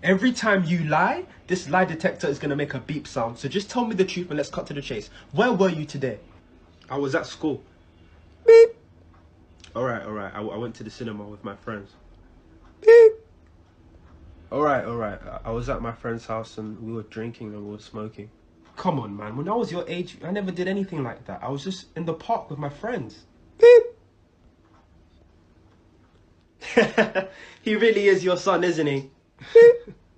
Every time you lie, this lie detector is going to make a beep sound. So just tell me the truth and let's cut to the chase. Where were you today? I was at school. Beep. Alright. I went to the cinema with my friends. Beep. Alright. I was at my friend's house and we were drinking and we were smoking. Come on, man. When I was your age, I never did anything like that. I was just in the park with my friends. Beep. He really is your son, isn't he? Beep.